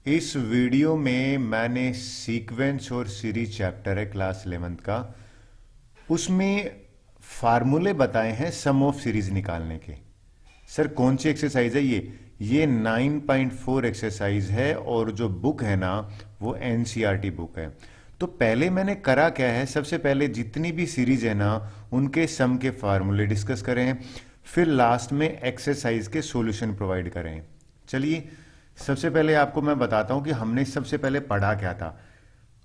इस वीडियो में मैंने सीक्वेंस और सीरीज चैप्टर है क्लास 11th का, उसमें फार्मूले बताए हैं सम ऑफ सीरीज निकालने के। सर कौन सी एक्सरसाइज है ये 9.4 एक्सरसाइज है और जो बुक है ना वो एनसीईआरटी बुक है। तो पहले मैंने करा क्या है, सबसे पहले जितनी भी सीरीज है ना उनके सम के फार्मूले डिस्कस करें, फिर लास्ट में एक्सरसाइज के सॉल्यूशन प्रोवाइड करें। चलिए सबसे पहले आपको मैं बताता हूं कि हमने सबसे पहले पढ़ा क्या था।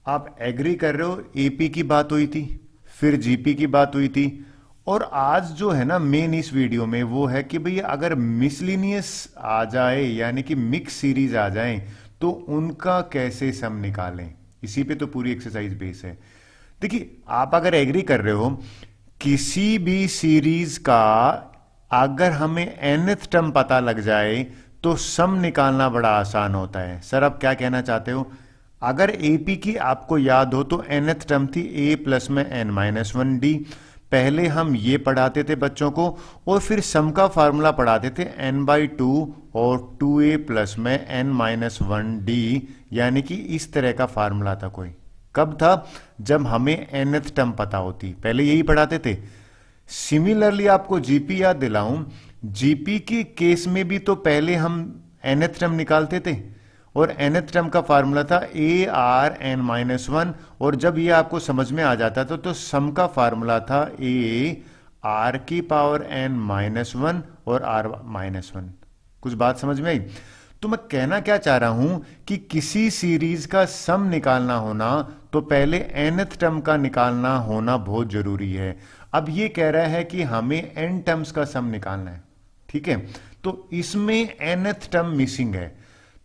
आप एग्री कर रहे हो, एपी की बात हुई थी, फिर जीपी की बात हुई थी, और आज जो है ना मेन इस वीडियो में वो है कि भैया अगर मिसलिनियस आ जाए यानी कि मिक्स सीरीज आ जाए तो उनका कैसे सम निकालें। इसी पे तो पूरी एक्सरसाइज बेस है। देखिए आप अगर एग्री कर रहे हो किसी भी सीरीज का अगर हमें nth टर्म पता लग जाए तो सम निकालना बड़ा आसान होता है। सर आप क्या कहना चाहते हो? अगर एपी की आपको याद हो तो nth टर्म थी a प्लस में n-1d। पहले हम ये पढ़ाते थे बच्चों को और फिर सम का फार्मूला पढ़ाते थे n/2 और 2a प्लस में n-1d, यानी कि इस तरह का फार्मूला था कोई। कब था? जब हमें nth टर्म पता होती, पहले यही पढ़ाते थे। सिमिलरली आपको जीपी याद दिलाऊं, जीपी के केस में भी तो पहले हम nth टर्म निकालते थे और nth टर्म का फार्मूला था a(r(n-1), और जब ये आपको समझ में आ जाता था तो सम का फार्मूला था a(r)n-1 और r-1। कुछ बात समझ में आई? तो मैं कहना क्या चाह रहा हूं कि किसी सीरीज का सम निकालना होना तो पहले nth टर्म का निकालना होना बहुत जरूरी है। अब ये कह रहा है कि हमें n टर्म्स का सम निकालना है, ठीक है, तो इसमें nth टर्म मिसिंग है।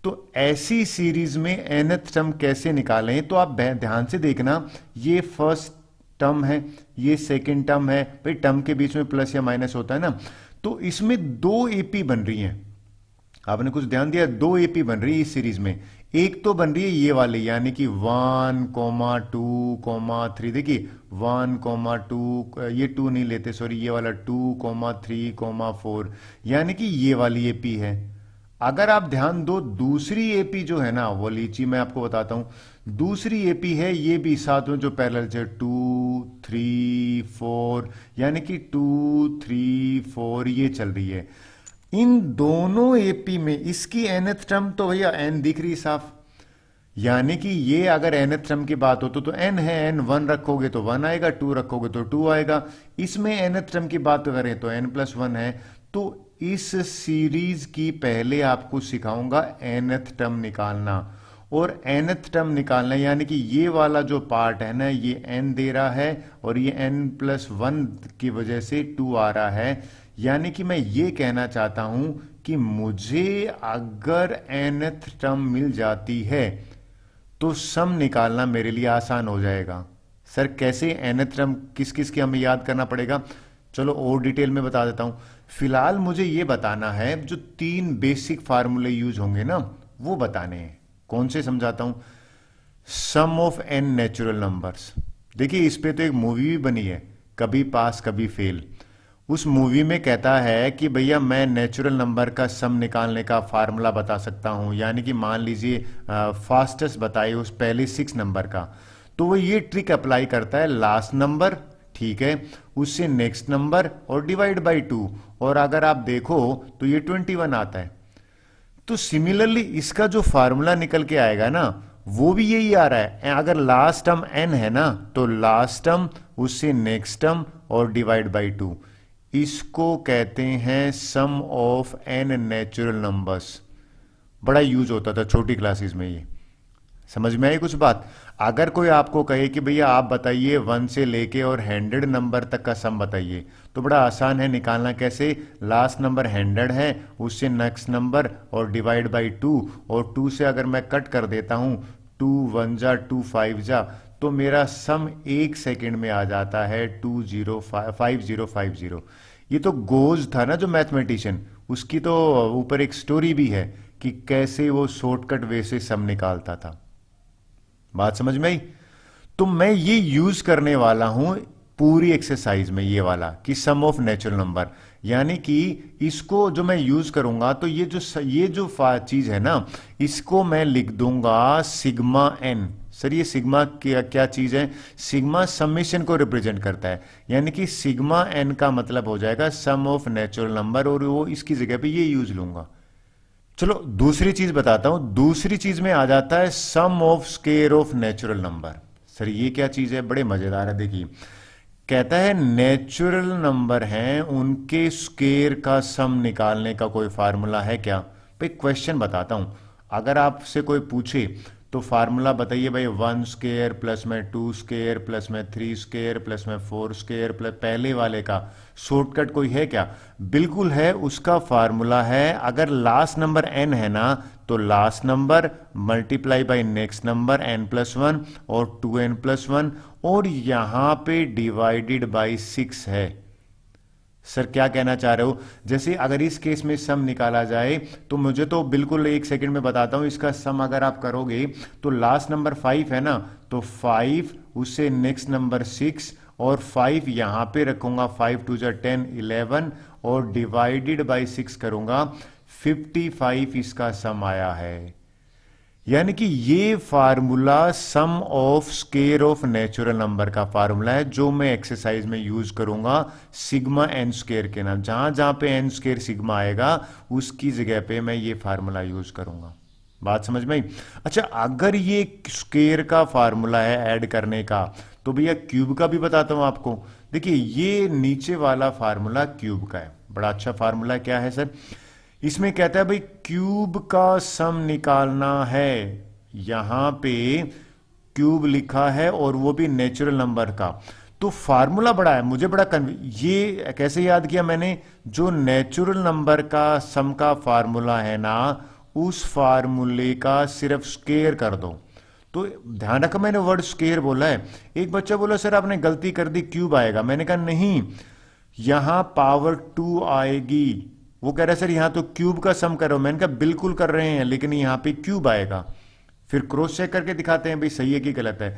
तो ऐसी सीरीज में nth टर्म कैसे निकालें? तो आप ध्यान से देखना, ये फर्स्ट टर्म है, ये सेकंड टर्म है, भाई टर्म के बीच में प्लस या माइनस होता है ना, तो इसमें दो एपी बन रही हैं। आपने कुछ ध्यान दिया? दो एपी बन रही है इस सीरीज में। एक तो बन रही है ये वाली यानी कि 1,2,3। देखिए 1,2, ये 2 नहीं लेते, सॉरी, ये वाला 2,3,4 यानी कि ये वाली एपी है। अगर आप ध्यान दो दूसरी एपी जो है ना वो लीची, मैं आपको बताता हूं, दूसरी एपी है ये भी साथ में जो पैरेलल है 2, 3, 4, यानी कि 2, 3, 4 ये चल रही है। इन दोनों एपी में इसकी nth टर्म तो भैया n दिख रही साफ, यानी कि ये अगर nth टर्म की बात हो तो n है, n 1 रखोगे तो 1 आएगा, 2 रखोगे तो 2 आएगा। इसमें nth टर्म की बात करें तो n+1 है। तो इस सीरीज की पहले आपको सिखाऊंगा nth टर्म निकालना, और nth टर्म निकालना यानी कि ये वाला जो पार्ट है ना ये n दे रहा है और ये n+1 की वजह से 2 आ रहा है। यानी कि मैं ये कहना चाहता हूं कि मुझे अगर nth टर्म मिल जाती है तो सम निकालना मेरे लिए आसान हो जाएगा। सर कैसे? nth टर्म किस किस की हमें याद करना पड़ेगा? चलो और डिटेल में बता देता हूं। फिलहाल मुझे ये बताना है जो 3 बेसिक फार्मूले यूज होंगे ना वो बताने हैं। कौन से? समझाता हूं। सम ऑफ n नेचुरल नंबर्स। देखिए इस पे तो एक मूवी भी बनी है, कभी पास कभी फेल। उस मूवी में कहता है कि भैया मैं नेचुरल नंबर का सम निकालने का फार्मूला बता सकता हूं, यानी कि मान लीजिए फास्टेस्ट बताइए उस पहले 6 नंबर का, तो वो ये ट्रिक अप्लाई करता है लास्ट नंबर, ठीक है, उससे नेक्स्ट नंबर और डिवाइड बाई 2, और अगर आप देखो तो ये 21 आता है। तो सिमिलरली इसका जो फार्मूला निकल के आएगा ना वो भी यही आ रहा है। अगर लास्ट टर्म n है ना तो लास्ट टर्म उससे नेक्स्ट टर्म और डिवाइड बाई 2, इसको कहते हैं सम ऑफ n नेचुरल नंबर्स। बड़ा यूज होता था छोटी क्लासेस में ये। समझ में आई कुछ बात? अगर कोई आपको कहे कि भैया आप बताइए 1 से लेके और 100 नंबर तक का सम बताइए, तो बड़ा आसान है निकालना। कैसे? लास्ट नंबर 100 है, उससे नेक्स्ट नंबर और डिवाइड बाई 2, और 2 से अगर मैं कट कर देता हूं 2 1 जा 2 5 जा, तो मेरा सम 1 सेकंड में आ जाता है 5050। ये तो गोज था ना जो मैथमेटिशियन, उसकी तो ऊपर एक स्टोरी भी है कि कैसे वो शॉर्टकट वे से सम निकालता था। बात समझ में आई? तो मैं ये यूज करने वाला हूं पूरी एक्सरसाइज में ये वाला कि सम ऑफ नेचुरल नंबर, यानी कि इसको जो मैं यूज करूंगा तो ये जो चीज है ना, इसको मैं लिख दूंगा सिग्मा एन। सर ये सिग्मा क्या चीज है? सिग्मा समेशन को रिप्रेजेंट करता है, यानी कि सिग्मा एन का मतलब हो जाएगा सम ऑफ नेचुरल नंबर, और वो इसकी जगह पे ये यूज लूंगा। चलो दूसरी चीज बताता हूं। दूसरी चीज में आ जाता है sum of square of natural number. Sir ये क्या चीज है? बड़े मजेदार है। देखिए कहता है नेचुरल नंबर हैं उनके स्क्वायर का सम निकालने का कोई फार्मूला है क्या? भाई क्वेश्चन बताता हूं, अगर आपसे कोई पूछे तो फार्मूला बताइए भाई, 1 स्क्वायर प्लस में 2 स्क्वायर प्लस में 3 स्क्वायर प्लस में 4 स्क्वायर प्लस पहले वाले का शॉर्टकट कोई है क्या? बिल्कुल है। उसका फार्मूला है, अगर लास्ट नंबर n है ना तो last number multiply by next number n+1 और 2n+1, और यहां पे डिवाइडेड बाय 6 है। सर क्या कहना चाह रहे हो? जैसे अगर इस केस में सम निकाला जाए तो मुझे तो बिल्कुल एक सेकंड में बताता हूं, इसका सम अगर आप करोगे तो लास्ट नंबर 5 है ना, तो 5 उससे नेक्स्ट नंबर 6 और 5 यहां पे रखूंगा, 5 2 10 11 और डिवाइडेड बाय 6 करूंगा, 55 इसका सम आया है। यानी कि ये formula sum of square of natural number का फार्मूला है, जो मैं एक्सरसाइज में यूज करूंगा सिग्मा एन स्क्वायर के नाम। जहां जहां पे एन स्क्वायर सिग्मा आएगा उसकी जगह पे मैं ये फार्मूला यूज करूंगा। बात समझ में आई? अच्छा, अगर ये स्क्वायर का फार्मूला है ऐड करने का, तो भैया क्यूब का भी बताता हूं आपको। देखिए ये नीचे वाला फार्मूला क्यूब का है, बड़ा अच्छा फार्मूला। क्या है सर? इसमें कहता है भाई क्यूब का सम निकालना है, यहां पे क्यूब लिखा है और वो भी नेचुरल नंबर का। तो फार्मूला बड़ा है, मुझे बड़ा ये कैसे याद किया मैंने? जो नेचुरल नंबर का सम का फार्मूला है ना, उस फार्मूले का सिर्फ स्क्वायर कर दो। तो ध्यान रखो मैंने वर्ड स्क्वायर बोला है। एक बच्चा बोला सर आपने गलती कर दी, क्यूब आएगा। मैंने कहा नहीं, यहां पावर 2 आएगी। वो कह रहा है सर यहां तो क्यूब का सम करो। मैंने कहा बिल्कुल कर रहे हैं, लेकिन यहां पे क्यूब आएगा। फिर क्रॉस चेक करके दिखाते हैं भाई सही है कि गलत है।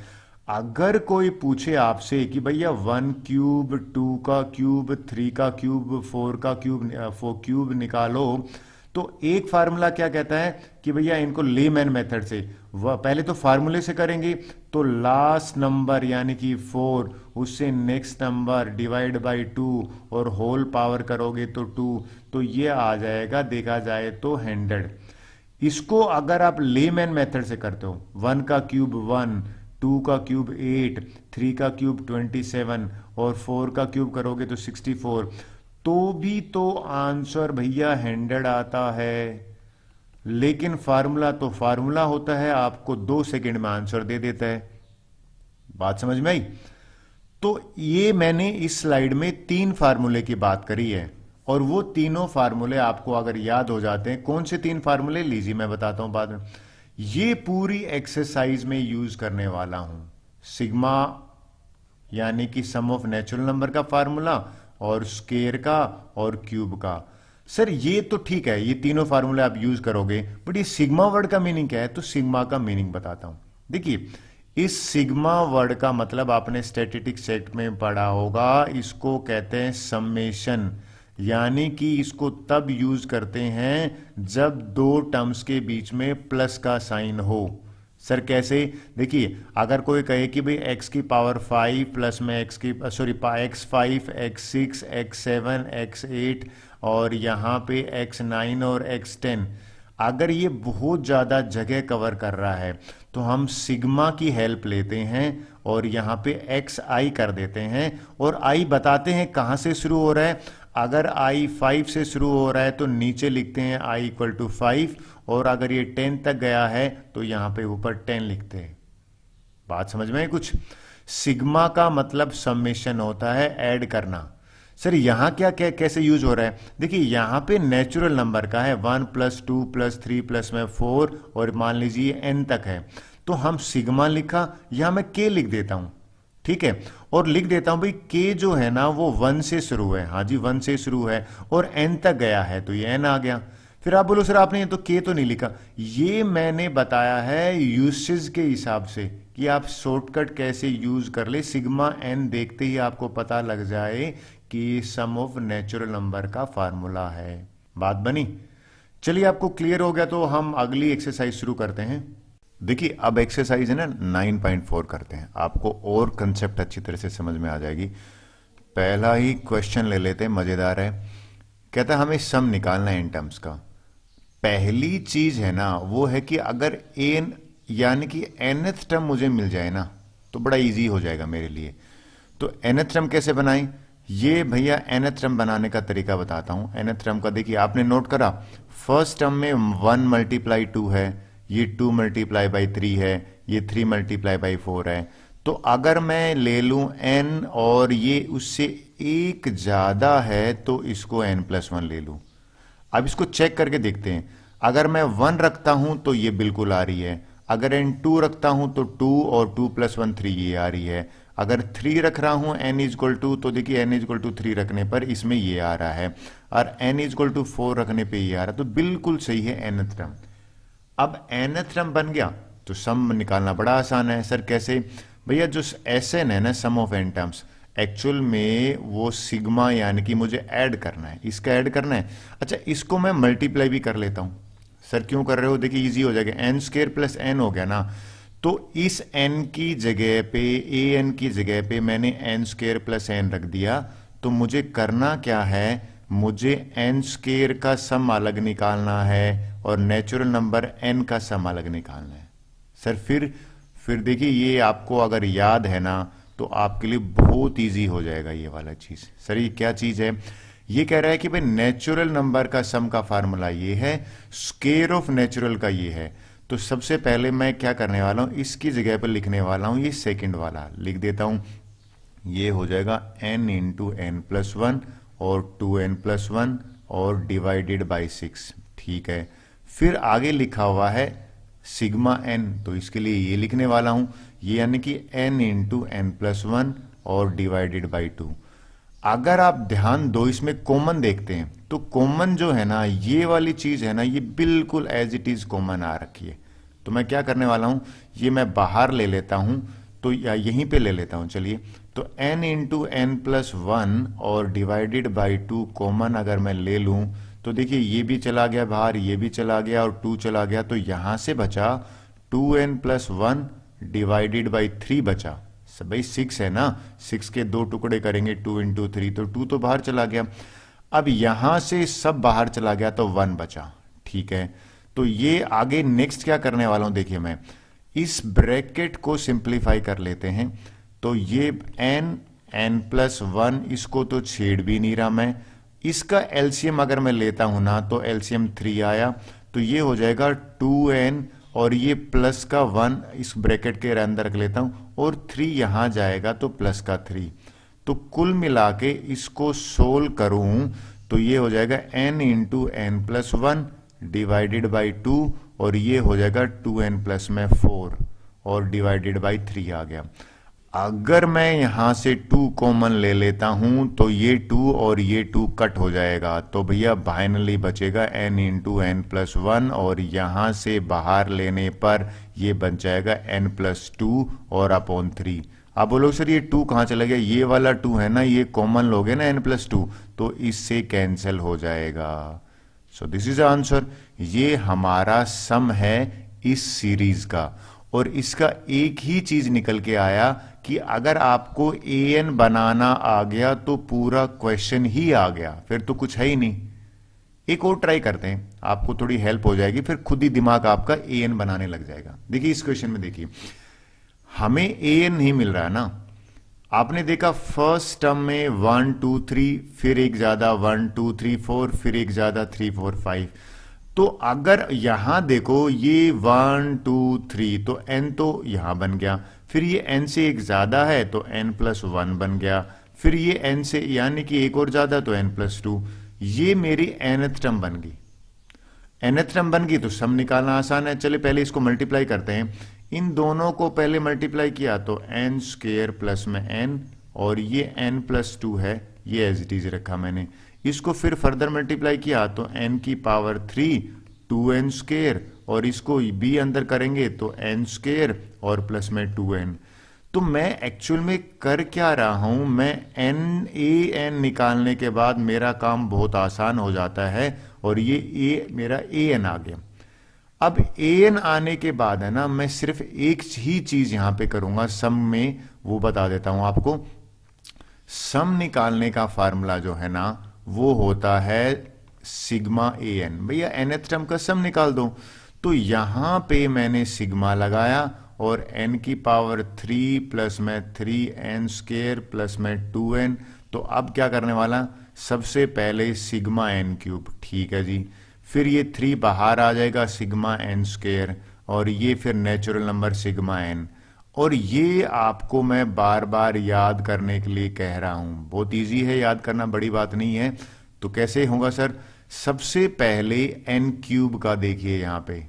अगर कोई पूछे आपसे कि भैया 1 क्यूब 2 का क्यूब 3 का क्यूब 4 का क्यूब 4 क्यूब निकालो, तो एक फार्मूला क्या कहता है कि भैया इनको लेमैन मेथड से पहले तो फार्मूले से करेंगे, तो लास्ट नंबर यानी कि 4 उससे नेक्स्ट नंबर डिवाइड बाय 2 और होल पावर करोगे तो 2, तो ये आ जाएगा देखा जाए तो 100। इसको अगर आप लेमैन मेथड से करते हो, 1 का क्यूब 1, 2 का क्यूब 8, 3 का क्यूब 27 और 4 का क्यूब करोगे तो 64, तो भी तो आंसर भैया 100 आता है। लेकिन फार्मूला तो फार्मूला होता है, आपको 2 सेकंड में आंसर दे देता है। बात समझ में आई? तो ये मैंने इस स्लाइड में 3 फार्मूले की बात करी है, और वो तीनों फार्मूले आपको अगर याद हो जाते हैं, कौन से 3 फार्मूले लीजिए मैं बताता हूं बाद में। ये पूरी एक्सरसाइज में यूज करने वाला हूं सिग्मा यानी कि सम ऑफ नेचुरल नंबर का फार्मूला, और स्क्वायर का और क्यूब का। सर ये तो ठीक है, ये तीनों फार्मूले आप यूज करोगे, बट ये सिग्मा वर्ड का मीनिंग क्या है? तो सिग्मा का मीनिंग बताता हूं। देखिए इस सिग्मा वर्ड का मतलब आपने स्टैटिस्टिक्स सेट में पढ़ा होगा, इसको कहते हैं समेशन, यानी कि इसको तब यूज करते हैं जब 2 टर्म्स के बीच में प्लस का साइन हो। सर कैसे? देखिए अगर कोई कहे कि भाई x की पावर 5 प्लस में x5 x6 x7 x8 और यहाँ पे x9 और x10, अगर ये बहुत ज़्यादा जगह कवर कर रहा है तो हम सिग्मा की हेल्प लेते हैं और यहाँ पे xi कर देते हैं, और i बताते हैं कहाँ से शुरू हो रहा है। अगर i 5 से शुरू हो रहा है तो नीचे लिखते हैं i = 5, और अगर ये 10 तक गया है तो यहाँ पे ऊपर 10 लिखते हैं। बात समझ में है कुछ? सिग्मा का मतलब समेशन होता है, ऐड करना। सर यहाँ क्या कैसे यूज हो रहा है? देखिए यहाँ पे नेचुरल नंबर का है, 1 + 2 + 3 + में 4 और मान लीजिए n तक है, तो हम सिग्मा लिखा, यहाँ मैं k लिख देता हूँ, ठीक है, और लिख देता हूं भाई k जो है ना वो 1 से शुरू है। हाँ जी 1 से शुरू है और n तक गया है तो ये n आ गया। फिर आप बोलो सर आपने ये तो के तो नहीं लिखा, ये मैंने बताया है यूसेज के हिसाब से कि आप शॉर्टकट कैसे यूज कर ले। सिग्मा एन देखते ही आपको पता लग जाए कि सम ऑफ नेचुरल नंबर का फार्मूला है। बात बनी? चलिए आपको क्लियर हो गया तो हम अगली एक्सरसाइज शुरू करते हैं। देखिए अब एक्सरसाइज है ना 9.4 करते हैं, आपको और कंसेप्ट अच्छी तरह से समझ में आ जाएगी। पहला ही क्वेश्चन ले लेते हैं, मजेदार है। कहता है हमें सम निकालना है इन टर्म्स का। पहली चीज है ना वो है कि अगर एन यानी कि nth टर्म मुझे मिल जाए ना तो बड़ा इजी हो जाएगा मेरे लिए। तो nth टर्म कैसे बनाएं? ये भैया nth टर्म बनाने का तरीका बताता हूं। nth टर्म का देखिए आपने नोट करा, फर्स्ट टर्म में 1 मल्टीप्लाई 2 है, ये 2 मल्टीप्लाई बाई 3 है, ये 3 मल्टीप्लाई बाई 4 है। तो अगर मैं ले लूं n और ये उससे एक ज्यादा है तो इसको n+1 ले लूं। अब इसको चेक करके देखते हैं। अगर मैं 1 रखता हूं तो ये बिल्कुल आ रही है, अगर n 2 रखता हूं तो 2 और 2 + 1 3 ये आ रही है, अगर 3 रख रहा हूं n = 2 तो देखिए n = 3 रखने पर इसमें ये आ रहा है, और n = 4 रखने पे ये आ रहा है। तो बिल्कुल सही है nth टर्म। अब nth टर्म बन गया तो सम निकालना बड़ा आसान है। सर कैसे? भैया जो Sn है ना, सम ऑफ n टर्म्स, एक्चुअल में वो सिग्मा यानी कि मुझे ऐड करना है, इसका ऐड करना है। अच्छा इसको मैं मल्टीप्लाई भी कर लेता हूं। सर क्यों कर रहे हो? देखिए इजी हो जाएगा, n² + n हो गया ना। तो इस n की जगह पे, an की जगह पे मैंने n² + n रख दिया। तो मुझे करना क्या है, मुझे n² का सम अलग निकालना है और नेचुरल नंबर n का सम अलग निकालना है। सर फिर देखिए ये आपको अगर याद है ना तो आपके लिए बहुत इजी हो जाएगा ये वाला चीज। सर ये क्या चीज है? ये कह रहा है कि भाई नेचुरल नंबर का सम का फार्मूला ये है, स्क्वायर ऑफ नेचुरल का ये है। तो सबसे पहले मैं क्या करने वाला हूं, इसकी जगह पर लिखने वाला हूं ये सेकंड वाला लिख देता हूं। ये हो जाएगा n × n+1 और 2n+1 और डिवाइडेड बाई 6। ठीक है, फिर आगे लिखा हुआ है सिग्मा n, तो इसके लिए ये लिखने वाला हूं, ये यानी कि n × n+1 और डिवाइडेड बाई 2। अगर आप ध्यान दो इसमें कॉमन देखते हैं तो कॉमन जो है ना ये वाली चीज है ना, ये बिल्कुल एज इट इज कॉमन आ रखी है। तो मैं क्या करने वाला हूं, ये मैं बाहर ले लेता हूं, तो या यहीं पे ले लेता हूं। चलिए तो n × n+1 और डिवाइडेड बाई 2 कॉमन अगर मैं ले लूं तो देखिए ये भी चला गया बाहर, ये भी चला गया और 2 चला गया, तो यहां से बचा 2n+1 डिवाइडेड बाई 3 बचा। सब भाई 6 है ना, 6 के 2 टुकड़े करेंगे 2 × 3, तो 2 तो बाहर चला गया। अब यहां से सब बाहर चला गया तो 1 बचा। ठीक है, तो ये आगे नेक्स्ट क्या करने वाला हूं, देखिए मैं इस ब्रैकेट को सिंप्लीफाई कर लेते हैं। तो ये n+1 इसको तो छेड़ भी नहीं रहा मैं, इसका एलसीएम अगर मैं लेता हूं ना तो एलसीएम 3 आया, तो ये हो जाएगा 2n और ये प्लस का 1 इस ब्रैकेट के अंदर रख लेता हूं और 3 यहां जाएगा तो प्लस का 3। तो कुल मिला के इसको सोल्व करूं तो ये हो जाएगा n × n+1 डिवाइडेड बाई 2 और ये हो जाएगा 2n+4 और डिवाइडेड बाई 3 आ गया। अगर मैं यहां से 2 कॉमन ले लेता हूं तो ये 2 और ये 2 कट हो जाएगा, तो भैया फाइनली बचेगा n × n+1 और यहां से बाहर लेने पर ये बन जाएगा n+2 और अपॉन 3। आप बोलो सर ये 2 कहां चला गया? ये वाला 2 है ना, ये कॉमन लोगे ना n+2 तो इससे कैंसिल हो जाएगा। So this is answer. ये हमारा सम है इस सीरीज का, और इसका एक ही चीज निकल के आया कि अगर आपको an बनाना आ गया तो पूरा क्वेश्चन ही आ गया, फिर तो कुछ है ही नहीं। एक और ट्राई करते हैं, आपको थोड़ी हेल्प हो जाएगी, फिर खुद ही दिमाग आपका an बनाने लग जाएगा। देखिए इस क्वेश्चन में देखिए हमें an नहीं मिल रहा है ना। आपने देखा फर्स्ट टर्म में 1 2 3, फिर एक ज्यादा 1 2 3 4, फिर एक ज्यादा 3 4 5। तो अगर यहां देखो ये 1 2 3 तो n तो यहां बन गया, फिर ये n से एक ज्यादा है तो n+1 बन गया, फिर ये n से यानी कि एक और ज्यादा तो n+2। ये मेरी nth टर्म बन गई। nth टर्म बन गई तो सम निकालना आसान है। चलिए पहले इसको मल्टीप्लाई करते हैं। इन दोनों को पहले मल्टीप्लाई किया तो n² प्लस में n और ये n+2 है, ये एज इट इज रखा मैंने। इसको फिर फर्दर मल्टीप्लाई किया तो n की पावर 3 2n स्क्वायर, और इसको b अंदर करेंगे तो n स्क्वायर और प्लस में 2n। तो मैं एक्चुअल में कर क्या रहा हूं, मैं n निकालने के बाद मेरा काम बहुत आसान हो जाता है, और ये मेरा an आ गया। अब an आने के बाद है ना, मैं सिर्फ एक ही चीज यहां पे करूंगा सम में, वो बता देता हूं आपको। सम निकालने का फार्मूला जो है ना वो होता है सिग्मा an। भैया nth टर्म का सम निकाल दो, तो यहां पे मैंने सिग्मा लगाया और n की पावर 3 प्लस में 3n स्क्वायर प्लस में 2n। तो अब क्या करने वाला, सबसे पहले सिग्मा n क्यूब, ठीक है जी, फिर ये 3 बाहर आ जाएगा सिग्मा n स्क्वायर, और ये फिर नेचुरल नंबर सिग्मा n। और ये आपको मैं बार बार याद करने के लिए कह रहा हूं, बहुत इजी है याद करना, बड़ी बात नहीं है। तो कैसे होगा सर, सबसे पहले n क्यूब का देखिए यहां पे,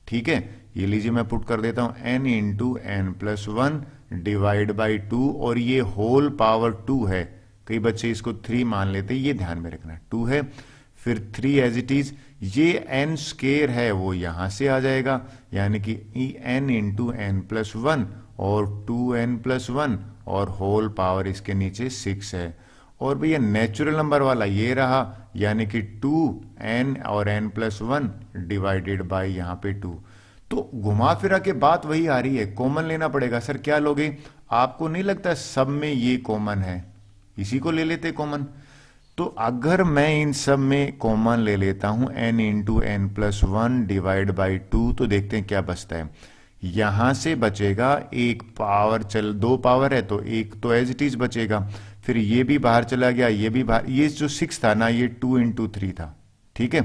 ठीक है, ये लीजिए मैं पुट कर देता हूं n into n plus 1 divide by 2, और ये होल पावर 2 है, कई बच्चे इसको 3 मान लेते, ये ध्यान में रखना 2 है, फिर 3 एज इट इज, ये n स्क्वायर है वो यहां से आ जाएगा, यानी कि n इंटू एन प्लस 1 और 2n प्लस 1 और होल पावर इसके नीचे 6 है। और भैया नेचुरल नंबर वाला ये रहा, यानी कि 2n और n प्लस 1 डिवाइडेड बाई यहाँ पे 2। तो घुमा फिरा के बात वही आ रही है, कॉमन लेना पड़ेगा। सर क्या लोगे, आपको नहीं लगता सब में ये कॉमन है, इसी को ले लेते कॉमन। तो अगर मैं इन सब में कॉमन ले लेता हूं n into n plus 1 divide by 2, तो देखते हैं क्या बचता है। यहां से बचेगा एक पावर, चल 2 पावर है तो एक तो एज इट इज बचेगा, फिर ये भी बाहर चला गया, ये भी बाहर, ये जो 6 था ना ये 2 इंटू 3 था, ठीक है,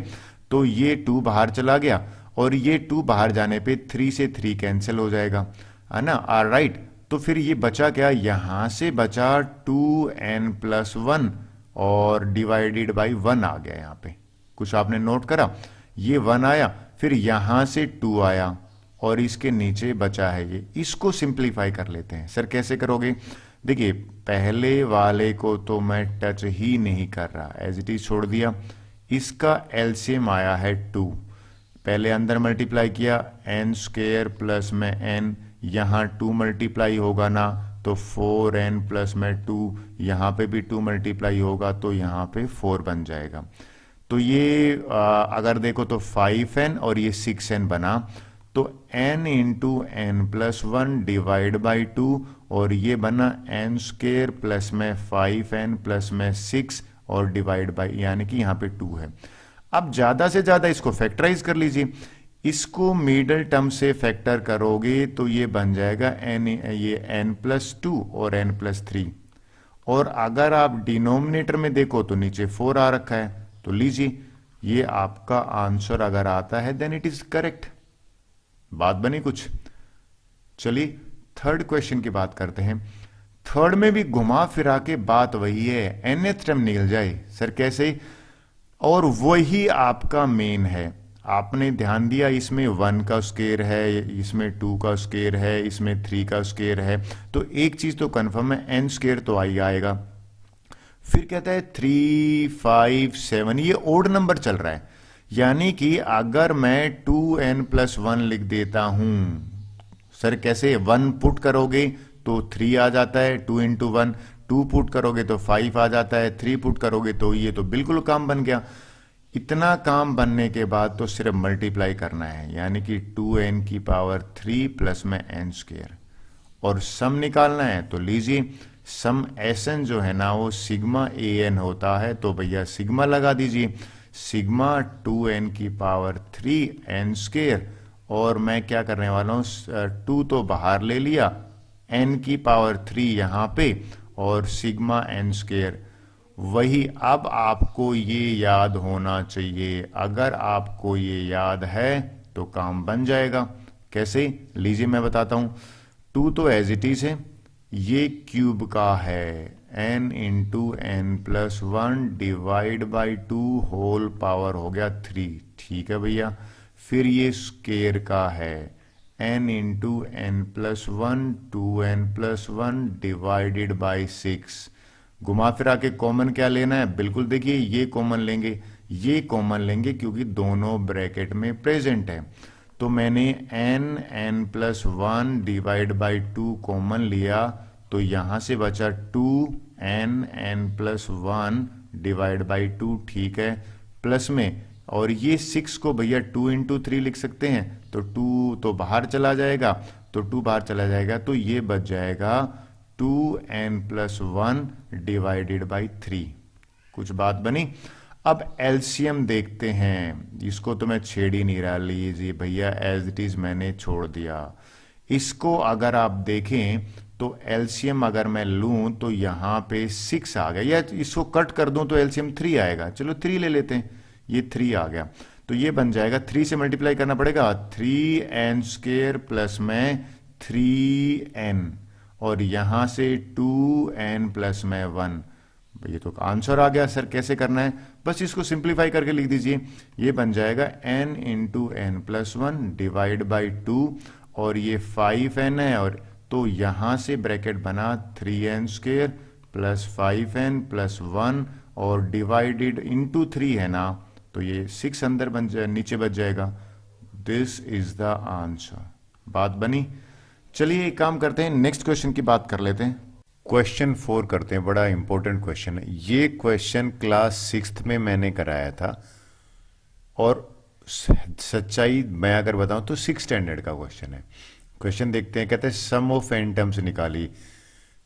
तो ये 2 बाहर चला गया, और ये 2 बाहर जाने पे 3 से 3 कैंसिल हो जाएगा, है ना, ऑलराइट। तो फिर ये बचा क्या, यहां से बचा 2n प्लस 1 और डिवाइडेड बाई 1 आ गया। यहां पे कुछ आपने नोट करा, ये 1 आया, फिर यहां से 2 आया, और इसके नीचे बचा है ये। इसको सिंप्लीफाई कर लेते हैं। सर कैसे करोगे, देखिए पहले वाले को तो मैं टच ही नहीं कर रहा, एज इट इज छोड़ दिया, इसका एलसीएम आया है 2, पहले अंदर मल्टीप्लाई किया n स्क्वायर प्लस में n, यहां 2 मल्टीप्लाई होगा ना तो 4n प्लस में 2, यहां पे भी 2 मल्टीप्लाई होगा तो यहां पे 4 बन जाएगा। तो ये अगर देखो तो 5n और ये 6n बना, तो n into n plus 1 divide by 2, और ये बना n स्क्वायर प्लस में 5n प्लस में 6 और डिवाइड बाई, यानी कि यहाँ पे 2 है। अब ज्यादा से ज्यादा इसको फैक्टराइज कर लीजिए, इसको मिडल टर्म से फैक्टर करोगे तो ये बन जाएगा n, ये n प्लस 2 और n प्लस 3, और अगर आप डिनोमिनेटर में देखो तो नीचे 4 आ रखा है, तो लीजिए ये आपका आंसर अगर आता है देन इट इज करेक्ट। बात बनी कुछ। चलिए थर्ड क्वेश्चन की बात करते हैं। थर्ड में भी घुमा फिरा के बात वही है, nth टर्म निकल जाए। सर कैसे, और वही आपका मेन है। आपने ध्यान दिया इसमें 1 का स्क्वायर है, इसमें 2 का स्क्वायर है, इसमें 3 का स्क्वायर है, तो एक चीज तो कंफर्म है n स्क्वायर तो आएगा। फिर कहता है 3 5 7, ये ओड नंबर चल रहा है, यानी कि अगर मैं 2n प्लस 1 लिख देता हूं, सर कैसे, 1 पुट करोगे तो 3 आ जाता है, 2 इंटू 1, 2 पुट करोगे तो 5 आ जाता है, 3 पुट करोगे तो ये तो बिल्कुल काम बन गया। इतना काम बनने के बाद तो सिर्फ मल्टीप्लाई करना है, यानी कि 2n की पावर 3 प्लस में n स्क्वायर, और सम निकालना है तो लीजिए सम एसएन जो है ना वो सिग्मा an होता है, तो भैया सिग्मा लगा दीजिए, सिग्मा 2n की पावर 3n स्क्वायर, और मैं क्या करने वाला हूं 2 तो बाहर ले लिया, n की पावर 3 यहां पे, और सिग्मा n स्क्वायर। वही अब आपको ये याद होना चाहिए, अगर आपको ये याद है तो काम बन जाएगा। कैसे, लीजिए मैं बताता हूं। 2 तो एज इट इज है, ये क्यूब का है, n into n plus 1 divide by 2 whole power हो गया 3, ठीक है भैया। फिर ये स्क्वायर का है, n into n plus 1 2n plus 1 divided by 6, घुमा फिरा के कॉमन क्या लेना है, बिल्कुल देखिए ये कॉमन लेंगे, ये कॉमन लेंगे क्योंकि दोनों ब्रैकेट में प्रेजेंट है। तो मैंने n plus one divide by two common लिया, तो यहां से बचा 2n plus one divide by two, ठीक है, प्लस में, और ये 6 को भैया 2 इंटू 3 लिख सकते हैं, तो 2 तो बाहर चला जाएगा, तो 2 बाहर चला जाएगा, तो ये बच जाएगा 2n plus one divided by 3। कुछ बात बनी। अब एलसीएम देखते हैं, इसको तो मैं छेड़ ही नहीं रहा, लीजिए भैया एज इट इज मैंने छोड़ दिया। इसको अगर आप देखें तो एलसीएम अगर मैं लूं तो यहां पे 6 आ गया, या इसको कट कर दूं तो एलसीएम 3 आएगा, चलो 3 ले लेते हैं, ये 3 आ गया, तो ये बन जाएगा 3 से मल्टीप्लाई करना पड़ेगा, 3n स्क्वायर प्लस में 3n, और यहां से 2n प्लस में 1। ये तो आंसर आ गया सर, कैसे करना है, बस इसको सिंप्लीफाई करके लिख दीजिए, ये बन जाएगा n into n plus one divide by 2, और ये 5n है, और तो यहां से ब्रैकेट बना 3n square plus 5n plus 1 और डिवाइडेड इंटू 3 है ना, तो ये 6 अंदर बन जाए, नीचे बच जाएगा। This is the answer. बात बनी। चलिए एक काम करते हैं, नेक्स्ट क्वेश्चन की बात कर लेते हैं। क्वेश्चन 4 करते हैं, बड़ा इंपॉर्टेंट क्वेश्चन है ये। क्वेश्चन क्लास 6th में मैंने कराया था, और सच्चाई मैं अगर बताऊं तो 6th स्टैंडर्ड का क्वेश्चन है। क्वेश्चन देखते हैं, कहते हैं सम ऑफ n टर्म्स निकाली।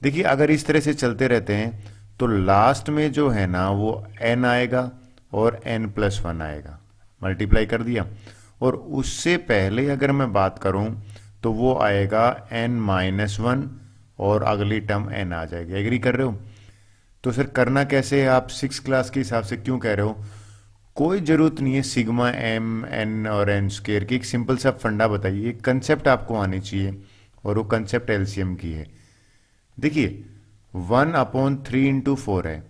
देखिए अगर इस तरह से चलते रहते हैं तो लास्ट में जो है ना वो n आएगा और n प्लस वन आएगा, मल्टीप्लाई कर दिया, और उससे पहले अगर मैं बात करूं तो वो आएगा n माइनस वन, और अगली टर्म n आ जाएगी। एग्री कर रहे हो? तो सर करना कैसे है, आप 6th क्लास के हिसाब से क्यों कह रहे हो? कोई जरूरत नहीं है सिग्मा m n और n स्क्वायर की, एक सिंपल सा फंडा बताइए, एक कंसेप्ट आपको आनी चाहिए, और वो कंसेप्ट एलसीएम की है। देखिए 1/3 इंटू 4 है,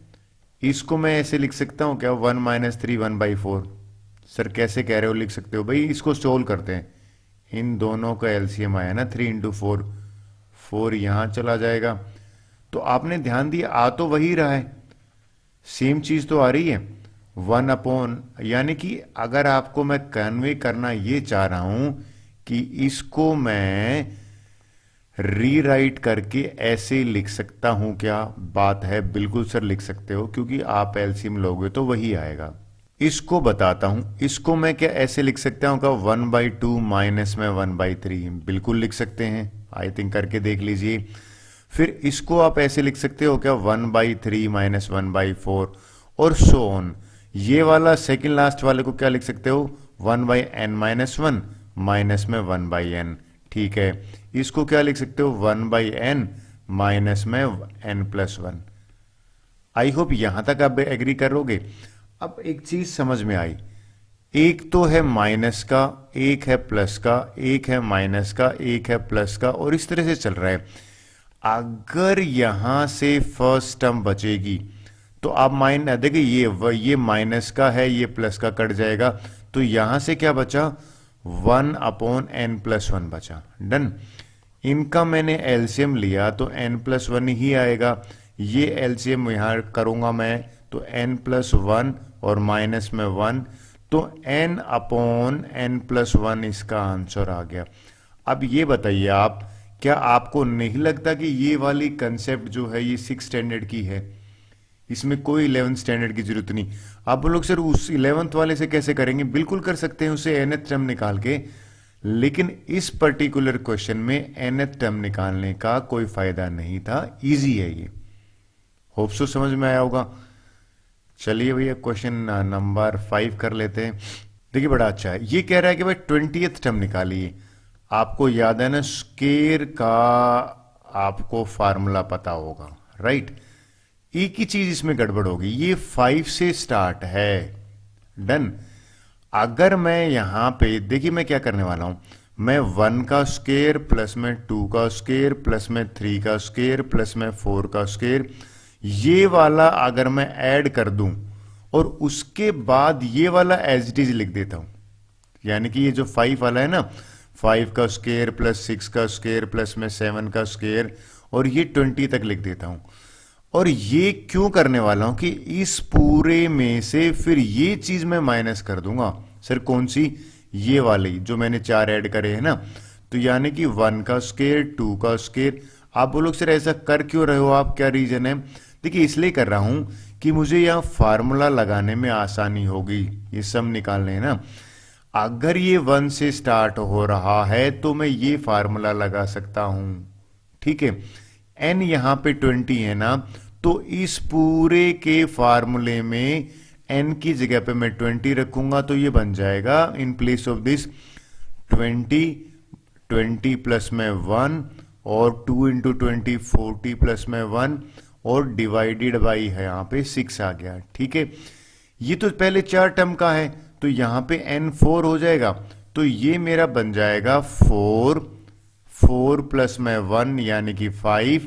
इसको मैं ऐसे लिख सकता हूं क्या, 1 माइनस 3 1/4। सर कैसे कह रहे हो, लिख सकते हो भाई, इसको सोल्व करते हैं, इन दोनों का एलसीएम आया ना 3 इंटू 4, 4 यहां चला जाएगा, तो आपने ध्यान दिया आ तो वही रहा है, सेम चीज तो आ रही है, 1 यानी कि अगर आपको मैं कन्वे करना ये चाह रहा हूं कि इसको मैं रीराइट करके ऐसे लिख सकता हूं क्या, बात है बिल्कुल सर लिख सकते हो, क्योंकि आप एलसीएम लोगे तो वही आएगा। इसको बताता हूं, इसको मैं क्या ऐसे लिख सकता हूं क्या, 1/2 माइनस में 1/3, बिल्कुल लिख सकते हैं, आई थिंक करके देख लीजिए। फिर इसको आप ऐसे लिख सकते हो क्या, 1/3 माइनस 1/4, और सो ऑन। ये वाला सेकंड लास्ट वाले को क्या लिख सकते हो, 1/n माइनस 1 माइनस में 1/n, ठीक है। इसको क्या लिख सकते हो, 1/n माइनस में n प्लस 1। आई होप यहां तक आप एग्री करोगे। अब एक चीज समझ में आई, एक तो है माइनस का, एक है प्लस का, एक है माइनस का, एक है प्लस का, और इस तरह से चल रहा है। अगर यहां से फर्स्ट टर्म बचेगी तो आप देखिए ये माइनस का है, ये प्लस का कट जाएगा, तो यहां से क्या बचा, 1/n प्लस 1 बचा। डन। इनका मैंने एलसीएम लिया तो n प्लस 1 ही आएगा, ये एलसीएम यहां करूंगा मैं तो n प्लस 1 और माइनस में 1, तो n/n प्लस 1 इसका आंसर आ गया। अब ये बताइए आप, क्या आपको नहीं लगता कि ये वाली कंसेप्ट जो है ये 6th स्टैंडर्ड की है, इसमें कोई 11th स्टैंडर्ड की जरूरत नहीं। आप लोग सर उस 11th वाले से कैसे करेंगे, बिल्कुल कर सकते हैं उसे nth टर्म निकाल के, लेकिन इस पर्टिकुलर क्वेश्चन में nth टर्म निकालने का कोई फायदा नहीं था, इजी है ये। होप सो समझ में आया होगा। चलिए भैया क्वेश्चन नंबर 5 कर लेते हैं। देखिए बड़ा अच्छा है, ये कह रहा है कि भाई 20th टर्म निकालिए। आपको याद है ना, स्क्वायर का आपको फार्मूला पता होगा, राइट। एक ही चीज इसमें गड़बड़ होगी, ये 5 से स्टार्ट है। डन। अगर मैं यहां पे देखिए मैं क्या करने वाला हूं, मैं 1 का स्क्वायर प्लस में 2 का स्क्वायर प्लस में 3 का स्क्वायर प्लस में 4 का स्क्वायर, ये वाला अगर मैं ऐड कर दूं और उसके बाद ये वाला एज इट इज लिख देता हूं, यानी कि ये जो 5 वाला है ना, 5 का स्क्वायर प्लस 6 का स्क्वायर प्लस में 7 का स्क्वायर, और ये 20 तक लिख देता हूं। और ये क्यों करने वाला हूं कि इस पूरे में से फिर ये चीज मैं माइनस कर दूंगा। सर कौन सी? ये वाली जो मैंने 4 ऐड करे है ना। तो यानी कि 1 का स्क्वायर, 2 का स्क्वायर। आप बोलोगे सर ऐसा कर क्यों रहे हो आप, क्या रीजन है? देखिए इसलिए कर रहा हूं कि मुझे यह फार्मूला लगाने में आसानी होगी, ये सम निकालने है ना। अगर ये 1 से स्टार्ट हो रहा है तो मैं ये फार्मूला लगा सकता हूं, ठीक है। n यहां पे 20 है ना, तो इस पूरे के फार्मूले में n की जगह पे मैं 20 रखूंगा, तो ये बन जाएगा in place of this 20 plus में 1 और 2 इंटू 20 40 प्लस में 1 और डिवाइडेड बाई है यहां पे 6 आ गया, ठीक है। ये तो पहले 4 टर्म का है, तो यहां पे n 4 हो जाएगा, तो ये मेरा बन जाएगा 4 प्लस में 1 यानी कि 5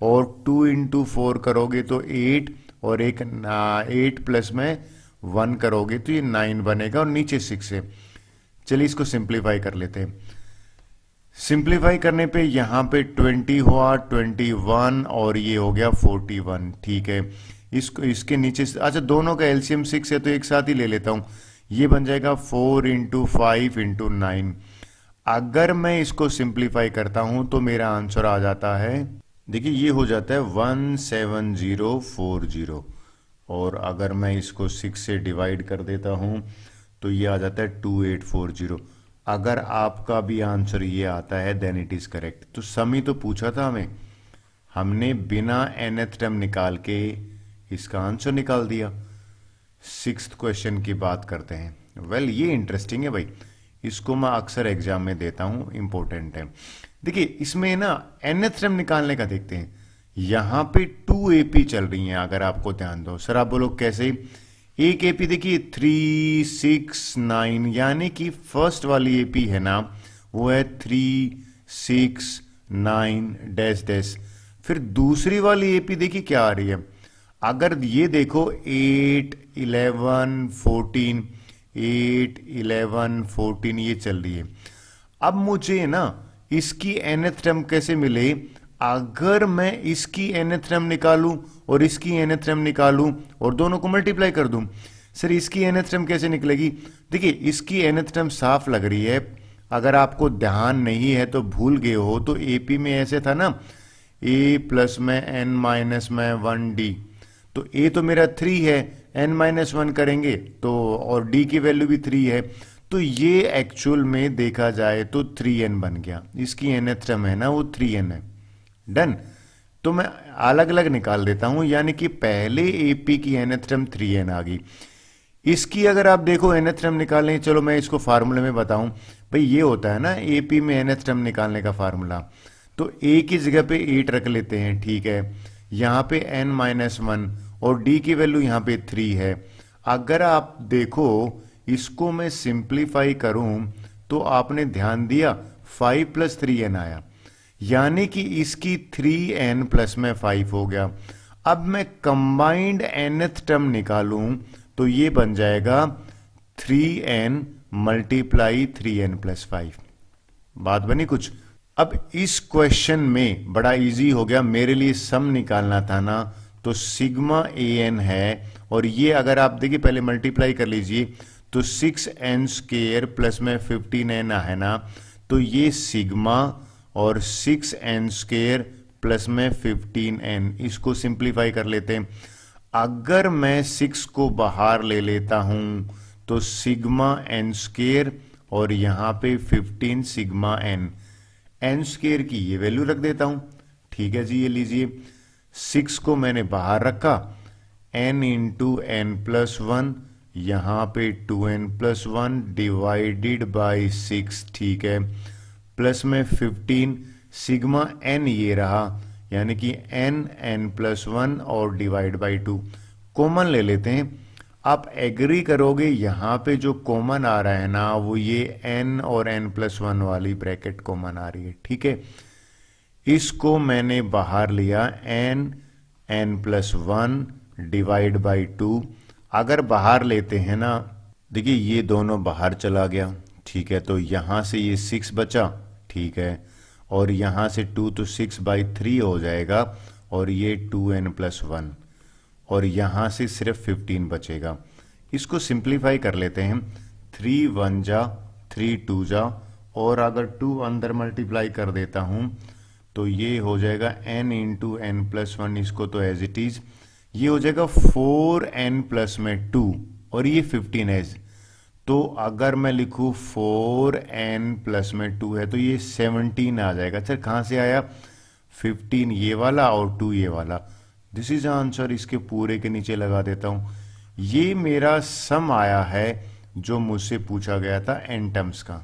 और 2 इंटू 4 करोगे तो 8 और एक 8 प्लस में 1 करोगे तो ये 9 बनेगा और नीचे 6 है। चलिए इसको सिंप्लीफाई कर लेते हैं। सिंप्लीफाई करने पे यहां पे 20 हुआ, 21 और ये हो गया 41, ठीक है। इसको इसके नीचे अच्छा दोनों का एलसीएम 6 है तो एक साथ ही ले लेता हूं, ये बन जाएगा 4 इंटू 5 इंटू 9। अगर मैं इसको सिंप्लीफाई करता हूं तो मेरा आंसर आ जाता है, देखिए ये हो जाता है 17040, और अगर मैं इसको 6 से डिवाइड कर देता हूं तो ये आ जाता है 2840। अगर आपका भी आंसर ये आता है देन इट इज करेक्ट। तो सम ही तो पूछा था हमें, हमने बिना nth टर्म निकाल के इसका आंसर निकाल दिया। 6th क्वेश्चन की बात करते हैं। वेल ये इंटरेस्टिंग है भाई, इसको मैं अक्सर एग्जाम में देता हूं, इंपॉर्टेंट है। देखिए इसमें ना nth टर्म निकालने का देखते हैं। यहां पे 2 एपी चल रही हैं, अगर आपको ध्यान दो। सर आप बोलो कैसे? एक एपी देखिए 3 6 9, यानी कि फर्स्ट वाली एपी है ना वो है 3 6 9 डैश डैश। फिर दूसरी वाली एपी देखिए क्या आ रही है, अगर ये देखो 8 11 14 8 11 14 ये चल रही है। अब मुझे ना इसकी nth टर्म कैसे मिले? अगर मैं इसकी nth टर्म निकालूं और इसकी nth टर्म निकालूं और दोनों को मल्टीप्लाई कर दूं। सर इसकी nth टर्म कैसे निकलेगी? देखिए इसकी nth टर्म साफ लग रही है, अगर आपको ध्यान नहीं है तो भूल गए हो तो एपी में ऐसे था ना, a प्लस में n माइनस में 1d, तो a तो मेरा 3 है, n माइनस 1 करेंगे तो और d की वैल्यू भी 3 है, तो ये एक्चुअल में देखा जाए तो 3n बन गया। इसकी nth टर्म है ना वो 3n है। डन। तो मैं अलग अलग निकाल देता हूं, यानी कि पहले एपी की nth टर्म 3n आ गई। इसकी अगर आप देखो nth टर्म निकालें, चलो मैं इसको फार्मूले में बताऊं। भाई ये होता है ना एपी में nth टर्म निकालने का फार्मूला, तो a की जगह पे 8 रख लेते हैं, ठीक है। यहां पे n माइनस 1 और d की वैल्यू यहां पे 3 है। अगर आप देखो इसको मैं सिंप्लीफाई करूं तो आपने ध्यान दिया 5 प्लस 3n आया, यानी कि इसकी 3n प्लस में 5 हो गया। अब मैं कंबाइंड nth टर्म निकालूं तो ये बन जाएगा 3n मल्टीप्लाई 3n प्लस 5। बात बनी कुछ? अब इस क्वेश्चन में बड़ा इजी हो गया, मेरे लिए सम निकालना था ना, तो सिग्मा an है, और ये अगर आप देखिए पहले मल्टीप्लाई कर लीजिए तो 6n स्क्वायर प्लस में 15n है ना, तो ये सिग्मा और 6n स्क्वायर प्लस में 15n, इसको सिंप्लीफाई कर लेते हैं। अगर मैं 6 को बाहर ले लेता हूं तो सिग्मा n स्क्वायर और यहां पे 15 सिग्मा n स्क्वायर की ये वैल्यू रख देता हूं, ठीक है जी। ये लीजिए 6 को मैंने बाहर रखा, n इंटू n प्लस 1, यहां पे 2n प्लस 1 डिवाइडेड बाई 6, ठीक है, प्लस में 15 सिग्मा n ये रहा, यानी कि n प्लस 1 और डिवाइड बाई 2। कॉमन ले लेते हैं। आप एग्री करोगे यहां पे जो कॉमन आ रहा है ना वो ये n और n प्लस 1 वाली ब्रैकेट कॉमन आ रही है, ठीक है। इसको मैंने बाहर लिया n प्लस 1 डिवाइड बाई 2। अगर बाहर लेते हैं ना, देखिए ये दोनों बाहर चला गया, ठीक है, तो यहां से ये 6 बचा, ठीक है, और यहां से 2 तो 6 बाई 3 हो जाएगा, और ये 2n+1 और यहाँ से सिर्फ 15 बचेगा। इसको सिंप्लीफाई कर लेते हैं। 3 1 जा 3 2 जा और अगर 2 अंदर मल्टीप्लाई कर देता हूँ तो ये हो जाएगा n इंटू n+1, इसको तो एज इट इज ये हो जाएगा 4n प्लस में 2 और ये 15 तो अगर मैं लिखूँ 4n प्लस में 2 है तो ये 17 आ जाएगा। अच्छा कहाँ से आया? 15 ये वाला और 2 ये वाला। This is answer. इसके पूरे के नीचे लगा देता हूँ। ये मेरा सम आया है जो मुझसे पूछा गया था n टर्म्स का।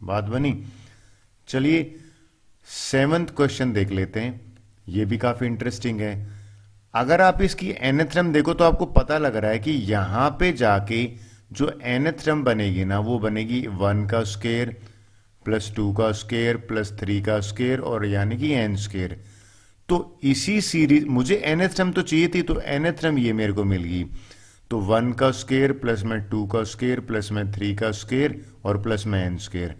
बात बनी। चलिए 7th क्वेश्चन देख लेते हैं। ये भी काफी इंटरेस्टिंग है। अगर आप इसकी nth टर्म देखो तो आपको पता लग रहा है कि यहां पे जाके जो nth टर्म बनेगी ना वो बनेगी 1 का स्क्वायर प्लस 2 का स्क्वायर प्लस 3 का स्क्वायर और यानी कि n स्क्वायर। तो इसी सीरीज मुझे nth टर्म तो चाहिए थी, तो nth टर्म ये मेरे को मिल गई। तो 1 का स्क्वायर प्लस में 2 का स्क्वायर प्लस में 3 का स्क्वायर और प्लस में n स्क्वायर।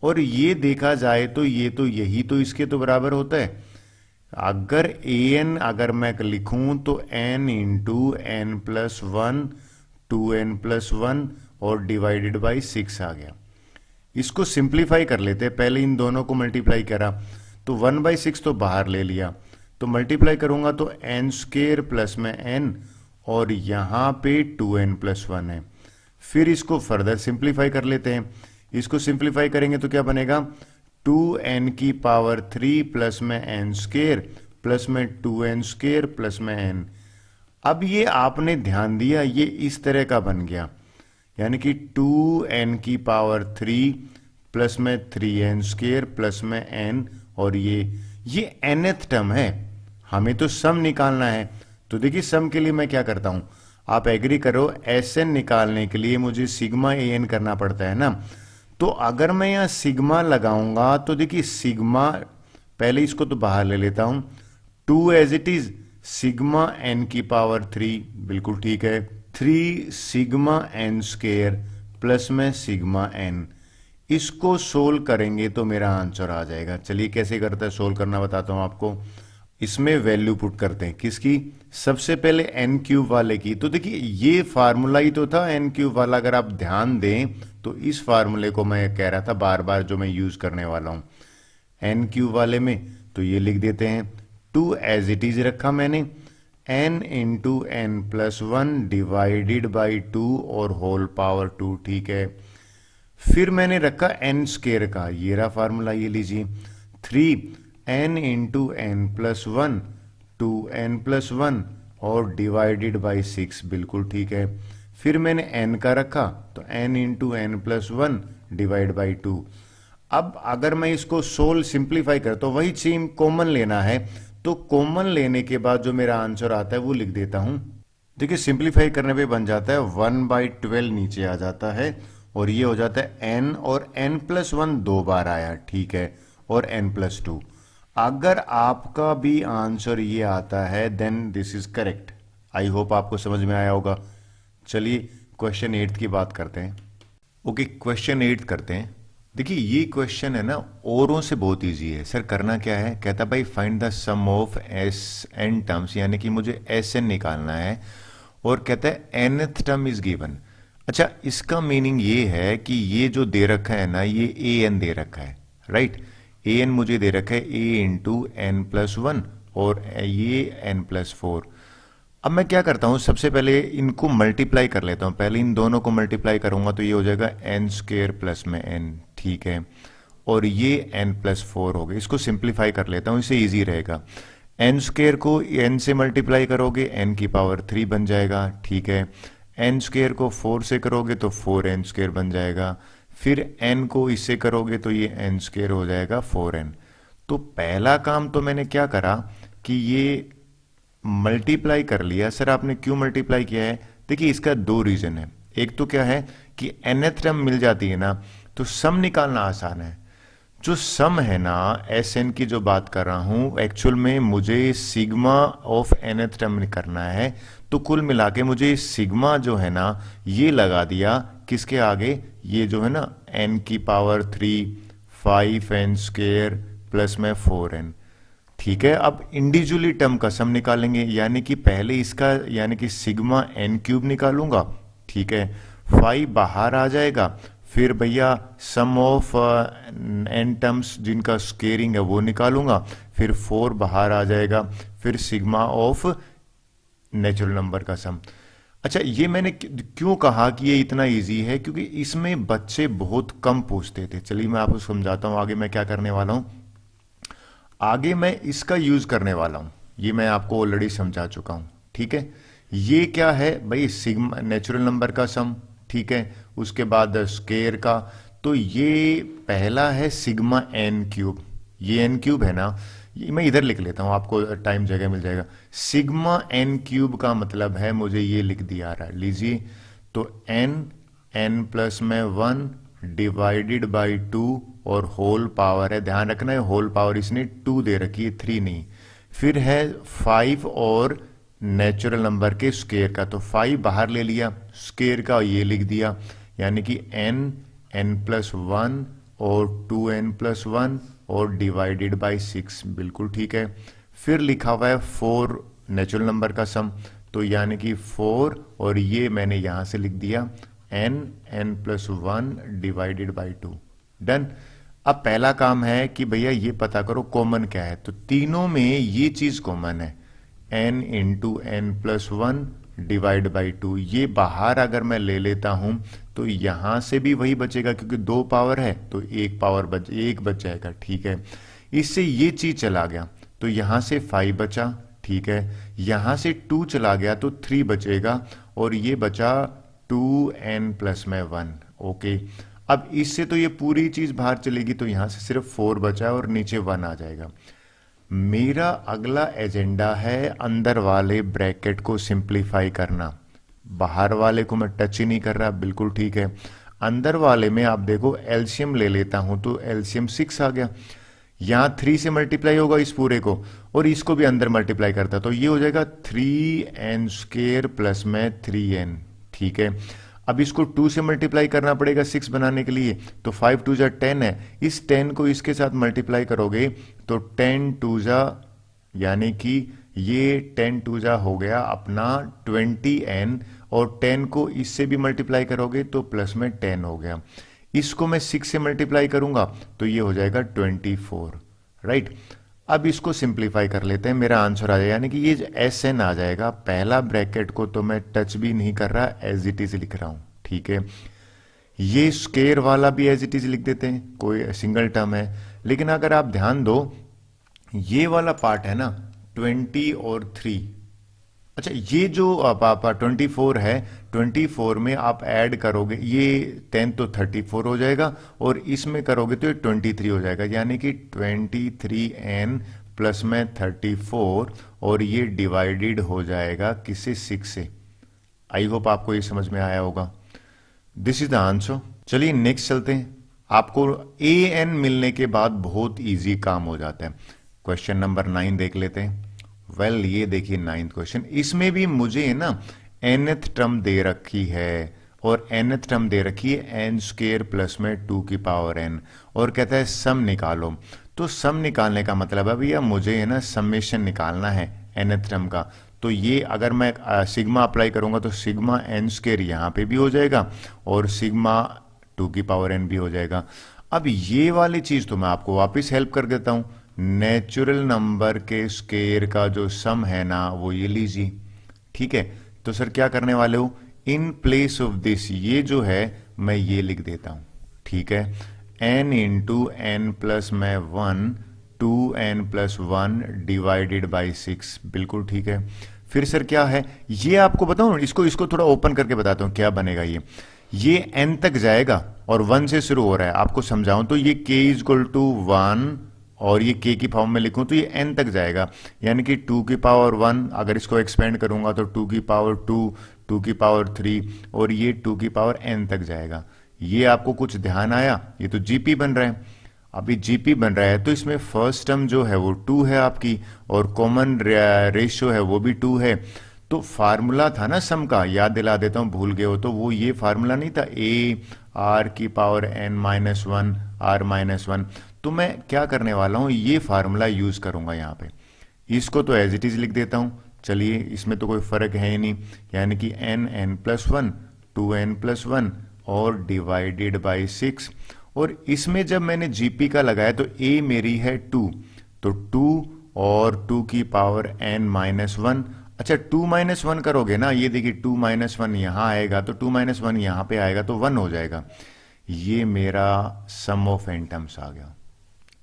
और ये देखा जाए तो ये तो यही तो इसके तो बराबर होता है। अगर an अगर मैं लिखूं तो n इंटू n+1 2n+1 और डिवाइडेड बाई 6 आ गया। इसको सिंप्लीफाई कर लेते हैं। पहले इन दोनों को मल्टीप्लाई करा तो 1/6 तो बाहर ले लिया, तो मल्टीप्लाई करूंगा तो n स्क्वायर प्लस में n और यहां पे 2n+1 है। फिर इसको फर्दर सिंप्लीफाई कर लेते हैं। इसको सिंप्लीफाई करेंगे तो क्या बनेगा? 2n³ प्लस में n स्क्वायर प्लस में 2n स्क्वायर प्लस में n। अब ये आपने ध्यान दिया ये इस तरह का बन गया, यानी कि 2n³ प्लस में 3n स्क्वायर प्लस में n और ये nth टर्म है। हमें तो सम निकालना है। तो देखिए सम के लिए मैं क्या करता हूं, आप एग्री करो, Sn निकालने के लिए मुझे सिग्मा an करना पड़ता है ना। तो अगर मैं यहां सिग्मा लगाऊंगा तो देखिए सिग्मा, पहले इसको तो बाहर ले लेता हूं, 2 as it is sigma n³, बिल्कुल ठीक है, 3 सिग्मा n स्क्वायर प्लस में सिग्मा n। इसको सोल्व करेंगे तो मेरा आंसर आ जाएगा। चलिए कैसे करता है सोल्व करना बताता हूं आपको। इसमें वैल्यू पुट करते हैं किसकी? सबसे पहले n³ वाले की। तो देखिए ये फार्मूला ही तो था n³ वाला। अगर आप ध्यान दें तो इस फार्मूले को मैं कह रहा था बार बार जो मैं यूज करने वाला हूं n³ वाले में। तो ये लिख देते हैं 2 एज इट इज रखा मैंने, n into n+1 divided by 2 और होल पावर 2, ठीक है। फिर मैंने रखा n स्क्वायर का, ये रहा फार्मूला, ये लीजिए 3n इंटू n+1 2n+1 और डिवाइडेड बाई 6, बिल्कुल ठीक है। फिर मैंने n का रखा तो n into n+1 divide by 2। अब अगर मैं इसको सोल्व सिंप्लीफाई कर तो वही सेम कॉमन लेना है। तो कॉमन लेने के बाद जो मेरा आंसर आता है वो लिख देता हूं। देखिए सिंप्लीफाई करने पे बन जाता है 1/12 नीचे आ जाता है और ये हो जाता है n और n+1 2 बार आया, ठीक है, और n+2। अगर आपका भी आंसर ये आता है then this is correct. I hope आपको समझ में आया होगा। चलिए क्वेश्चन 8 की बात करते हैं। ओके क्वेश्चन 8 करते हैं। देखिए ये क्वेश्चन है ना औरों से बहुत इजी है। सर करना क्या है? कहता भाई find the sum of Sn terms, यानी कि मुझे Sn निकालना है और कहता है nth टर्म इज गिवन। अच्छा इसका मीनिंग ये है कि ये जो दे रखा है ना ये an दे रखा है, राइट। an मुझे दे रखा है a इंटू n+1 और ये n+4। अब मैं क्या करता हूं, सबसे पहले इनको मल्टीप्लाई कर लेता हूं। पहले इन दोनों को मल्टीप्लाई करूंगा तो ये हो जाएगा n स्क्वायर प्लस में n, ठीक है, और ये n+4 हो गया। इसको सिंप्लीफाई कर लेता हूं, इससे इजी रहेगा। n स्क्वायर को n से मल्टीप्लाई करोगे n³ बन जाएगा, ठीक है। n स्क्वायर को 4 से करोगे तो 4n² बन जाएगा। फिर n को इससे करोगे तो ये n स्क्वायर हो जाएगा 4n। तो पहला काम तो मैंने क्या करा कि ये मल्टीप्लाई कर लिया। सर आपने क्यों मल्टीप्लाई किया है? देखिए इसका 2 रीजन है। एक तो क्या है कि nth टर्म मिल जाती है ना तो सम निकालना आसान है। जो सम है ना Sn की जो बात कर रहा हूं, एक्चुअल में मुझे सिग्मा ऑफ nth टर्म करना है। तो कुल मिला के मुझे सिग्मा जो है ना ये लगा दिया किसके आगे, ये जो है ना n³ 5n² प्लस में 4n। ठीक है, अब इंडिविजुअली टर्म का सम निकालेंगे, यानी कि पहले इसका यानी कि सिग्मा एन क्यूब निकालूंगा। ठीक है, 5 बाहर आ जाएगा, फिर भैया सम ऑफ एन टर्म्स जिनका स्केयरिंग है वो निकालूंगा, फिर 4 बाहर आ जाएगा, फिर सिग्मा ऑफ नेचुरल नंबर का सम। अच्छा, ये मैंने क्यों कहा कि ये इतना इजी है, क्योंकि इसमें बच्चे बहुत कम पूछते थे। चलिए मैं आपको समझाता हूं आगे मैं क्या करने वाला हूं। आगे मैं इसका यूज करने वाला हूं, ये मैं आपको ऑलरेडी समझा चुका हूं। ठीक है, ये क्या है भाई, सिग्मा नेचुरल नंबर का सम। ठीक है, उसके बाद स्केयर का, तो ये पहला है सिग्मा एन क्यूब, ये एन क्यूब है ना, ये मैं इधर लिख लेता हूं, आपको टाइम जगह मिल जाएगा। सिग्मा एन क्यूब का मतलब है, मुझे ये लिख दिया रहा है, लीजिए, तो एन, एन प्लस में 1 डिवाइडेड बाई 2 और होल पावर है, ध्यान रखना है होल पावर इसने 2 दे रखी है, 3 नहीं। फिर है 5 और नेचुरल नंबर के स्केयर का, तो 5 बाहर ले लिया, स्केयर का ये लिख दिया, यानी कि एन, एन प्लस 1 और 2n प्लस 1 और डिवाइडेड बाई 6, बिल्कुल ठीक है। फिर लिखा हुआ है 4 नेचुरल नंबर का सम, तो यानी कि 4 और ये मैंने यहां से लिख दिया n, n plus 1 divided by 2, done. अब पहला काम है कि भैया ये पता करो कॉमन क्या है, तो तीनों में ये चीज कॉमन है, n into n plus 1 divide by 2। ये बाहर अगर मैं ले लेता हूं तो यहां से भी वही बचेगा, क्योंकि 2 पावर है तो एक बच जाएगा। ठीक है, इससे ये चीज चला गया तो यहां से 5 बचा। ठीक है, यहां से 2 चला गया तो 3 बचेगा, और ये बचा 2n प्लस में 1। ओके, अब इससे तो ये पूरी चीज बाहर चलेगी, तो यहां से सिर्फ 4 बचा है और नीचे 1 आ जाएगा। मेरा अगला एजेंडा है अंदर वाले ब्रैकेट को सिंप्लीफाई करना, बाहर वाले को मैं टच ही नहीं कर रहा, बिल्कुल ठीक है। अंदर वाले में आप देखो एलसीएम ले लेता हूं तो एलसीएम 6 आ गया, यहां 3 से मल्टीप्लाई होगा इस पूरे को, और इसको भी अंदर मल्टीप्लाई करता तो ये हो जाएगा 3n स्क्वेयर प्लस में 3n। ठीक है, अब इसको 2 से मल्टीप्लाई करना पड़ेगा 6 बनाने के लिए, तो 5 2 जा 10 है, इस 10 को इसके साथ मल्टीप्लाई करोगे तो 10 2 जा, यानी कि ये 10 2 जा हो गया अपना 20n, और 10 को इससे भी मल्टीप्लाई करोगे तो प्लस में 10 हो गया। इसको मैं 6 से मल्टीप्लाई करूंगा तो ये हो जाएगा 24, राइट। अब इसको सिंप्लीफाई कर लेते हैं, मेरा आंसर आ जाएगा, यानी कि ये एस एन आ जाएगा। पहला ब्रैकेट को तो मैं टच भी नहीं कर रहा, एज इट इज लिख रहा हूं। ठीक है, ये स्केयर वाला भी एज इट इज लिख देते हैं, कोई सिंगल टर्म है, लेकिन अगर आप ध्यान दो ये वाला पार्ट है ना 20 और 3, अच्छा ये जो आप 24 है, 24 में आप ऐड करोगे ये 10 तो 34 हो जाएगा, और इसमें करोगे तो ये 23 हो जाएगा, यानी कि 23n प्लस में 34, और ये डिवाइडेड हो जाएगा किससे, 6 से। आई होप आपको ये समझ में आया होगा। This is the answer. चलिए नेक्स्ट चलते हैं, आपको an मिलने के बाद बहुत इजी काम हो जाता है। क्वेश्चन नंबर 9 देख लेते हैं। वेल ये देखिए 9th क्वेश्चन, इसमें भी मुझे ना nth टर्म दे रखी है, और nth टर्म दे रखी है n स्क्वेयर प्लस में 2 की पावर n, और कहता है सम निकालो। तो सम निकालने का मतलब है भैया मुझे है ना समेशन निकालना है nth टर्म का, तो ये अगर मैं सिग्मा अप्लाई करूंगा तो सिग्मा n स्क्वेयर यहां पे भी हो जाएगा, और सिग्मा 2 की पावर n भी हो जाएगा। अब ये वाली चीज तो मैं आपको वापस हेल्प कर देता हूं, नेचुरल नंबर के स्केयर का जो सम है ना वो ये लीजिए। ठीक है, तो सर क्या करने वाले हो, इन प्लेस ऑफ दिस ये जो है मैं ये लिख देता हूं। ठीक है, n इंटू एन प्लस में 1 2n प्लस 1 डिवाइडेड बाई 6, बिल्कुल ठीक है। फिर सर क्या है ये आपको बताऊं, इसको थोड़ा ओपन करके बताता हूं क्या बनेगा। ये n तक जाएगा और 1 से शुरू हो रहा है, आपको समझाऊं तो ये k इक्वल टू 1, और ये k की फॉर्म में लिखूं तो ये n तक जाएगा, यानी कि 2 की पावर 1, अगर इसको एक्सपेंड करूंगा तो 2 की पावर 2, 2 की पावर 3, और ये 2 की पावर n तक जाएगा। ये आपको कुछ ध्यान आया, ये तो जीपी बन रहा है। अभी जीपी बन रहा है तो इसमें फर्स्ट टर्म जो है वो 2 है आपकी, और कॉमन रेशियो है वो भी 2 है। तो फार्मूला था ना सम का, याद दिला देता हूं भूल गए हो तो, वो ये फार्मूला नहीं था a r की पावर n-1 r-1, तो मैं क्या करने वाला हूं, ये फार्मूला यूज करूंगा यहाँ पे। इसको तो एज इट इज लिख देता हूं। चलिए, इसमें तो कोई फर्क है ही नहीं, यानी कि n+1 2n+1 और डिवाइडेड बाई 6। और इसमें जब मैंने जीपी का लगाया तो a मेरी है 2, तो 2 और 2 की पावर n-1। अच्छा, 2-1 करोगे ना, ये देखिए 2-1 यहां आएगा तो 2-1 यहां पे आएगा तो 1 हो जाएगा। ये मेरा सम ऑफ एन टर्म्स आ गया।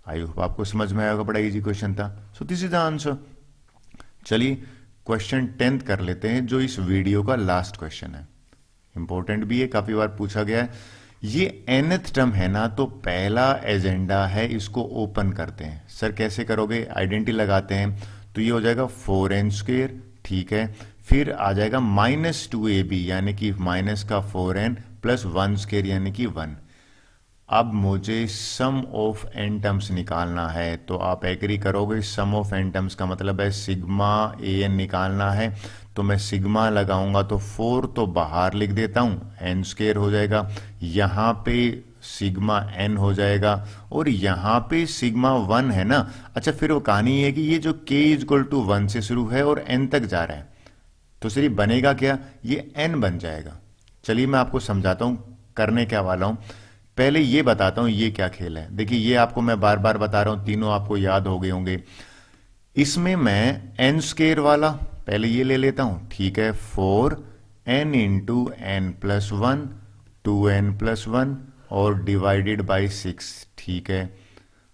आई होप आपको समझ में आएगा, बड़ा इजी क्वेश्चन था। So this is the answer. चलिए क्वेश्चन 10th कर लेते हैं, जो इस वीडियो का लास्ट क्वेश्चन है। इंपॉर्टेंट भी है, काफी बार पूछा गया है। ये nth टर्म है ना, तो पहला एजेंडा है, इसको ओपन करते हैं। सर कैसे करोगे, आइडेंटिटी लगाते हैं, तो ये हो जाएगा 4n², ठीक है। फिर आ जाएगा -2ab यानी कि माइनस का 4n प्लस 1² यानी कि 1। अब मुझे सम ऑफ एन टर्म्स निकालना है, तो आप एग्री करोगे, सम ऑफ एन टर्म्स का मतलब है सिग्मा an निकालना है। तो मैं सिग्मा लगाऊंगा तो 4 तो बाहर लिख देता हूं, n² हो जाएगा, यहां पे सिग्मा n हो जाएगा, और यहां पे सिग्मा 1 है ना। अच्छा, फिर वो कहानी है कि ये जो k = 1 से शुरू है और n तक जा रहा है, तो सिर्फ बनेगा क्या, ये n बन जाएगा। चलिए मैं आपको समझाता हूं करने क्या वाला हूं। पहले ये बताता हूं ये क्या खेल है। देखिए, ये आपको मैं बार बार बता रहा हूं, तीनों आपको याद हो गए होंगे। इसमें मैं n² वाला पहले ये ले लेता हूं, ठीक है। 4n × n+1 2n+1 और डिवाइडेड बाई 6, ठीक है।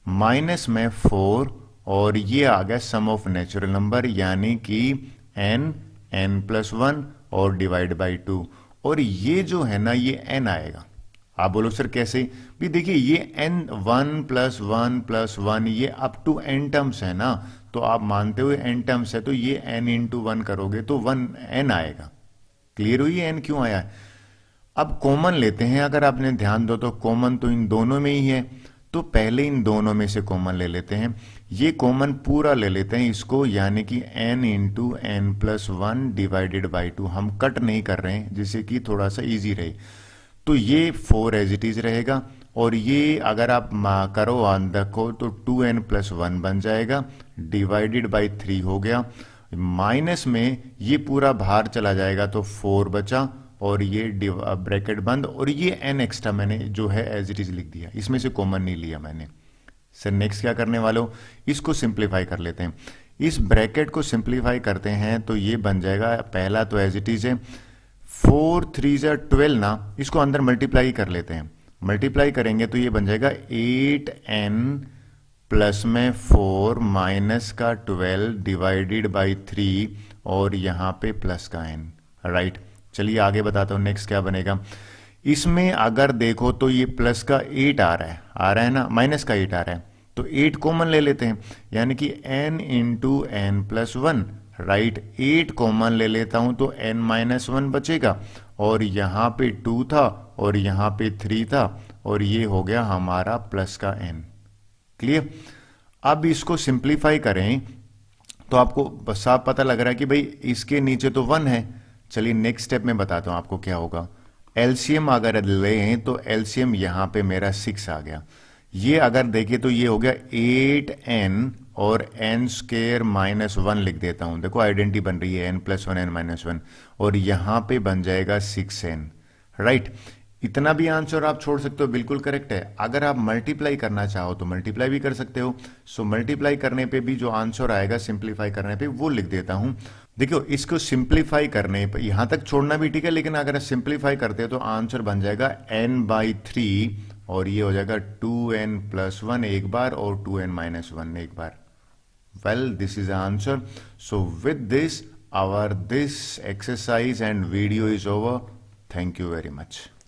माइनस में 4 और ये आ गया सम ऑफ नेचुरल नंबर, यानी कि n+1 और डिवाइड बाई 2। और ये जो है ना, ये n आएगा। आप बोलो सर कैसे भी, देखिए ये n1+1+1 ये अप टू n टर्म्स है ना, तो आप मानते हुए n टर्म्स है, तो ये n × 1 करोगे तो 1n आएगा। क्लियर हुई n क्यों आया है। अब कॉमन लेते हैं, अगर आपने ध्यान दो तो कॉमन तो इन दोनों में ही है, तो पहले इन दोनों में से कॉमन ले लेते हैं। ये कॉमन पूरा ले लेते हैं इसको, यानी कि n × n+1 डिवाइडेड बाई 2। हम कट नहीं कर रहे हैं, जिससे कि थोड़ा सा इजी रहे। तो ये 4 एज इट इज रहेगा, और ये अगर आप करो ऑन देखो तो 2n+1 बन जाएगा, डिवाइडेड बाई 3 हो गया। माइनस में ये पूरा बाहर चला जाएगा तो 4 बचा, और ये ब्रैकेट बंद, और ये n एक्स्ट्रा मैंने जो है एज इट इज लिख दिया, इसमें से कॉमन नहीं लिया मैंने। सर नेक्स्ट क्या करने वाले हो, इसको सिंप्लीफाई कर लेते हैं। इस ब्रैकेट को सिंप्लीफाई करते हैं तो ये बन जाएगा, पहला तो एज इट इज है, 4 3 12 ना, इसको अंदर मल्टीप्लाई कर लेते हैं। मल्टीप्लाई करेंगे तो ये बन जाएगा 8n प्लस में 4 माइनस का 12 डिवाइडेड बाई 3, और यहाँ पे प्लस का n, राइट। चलिए आगे बताता हूँ नेक्स्ट क्या बनेगा। इसमें अगर देखो तो ये प्लस का 8 आ रहा है ना, माइनस का 8 आ रहा है, तो 8 कॉमन ले लेते हैं, यानी कि n × n+1, राइट। 8 कॉमन ले लेता हूं तो n-1 बचेगा, और यहां पे 2 था और यहां पे 3 था, और ये हो गया हमारा प्लस का n। क्लियर। अब इसको सिंप्लीफाई करें तो आपको साफ पता लग रहा है कि भाई इसके नीचे तो 1 है। चलिए नेक्स्ट स्टेप में बताता हूं आपको क्या होगा। एलसीएम अगर लें तो एलसीएम यहां पे मेरा 6 आ गया। ये अगर देखें तो ये हो गया 8n और n² -1 लिख देता हूं, देखो आइडेंटिटी बन रही है n+1 n-1, और यहां पे बन जाएगा 6n, राइट। इतना भी आंसर आप छोड़ सकते हो, बिल्कुल करेक्ट है। अगर आप मल्टीप्लाई करना चाहो तो मल्टीप्लाई भी कर सकते हो। सो मल्टीप्लाई करने पे भी जो आंसर आएगा सिंप्लीफाई करने पे वो लिख देता हूं। देखो इसको सिंप्लीफाई करने पे यहां तक छोड़ना भी ठीक है, लेकिन अगर सिंप्लीफाई करते हो तो आंसर बन जाएगा n/3, और ये हो जाएगा 2n+1 एक बार और 2n-1 एक बार। Well, this is the answer. So with this, this exercise and video is over. Thank you very much.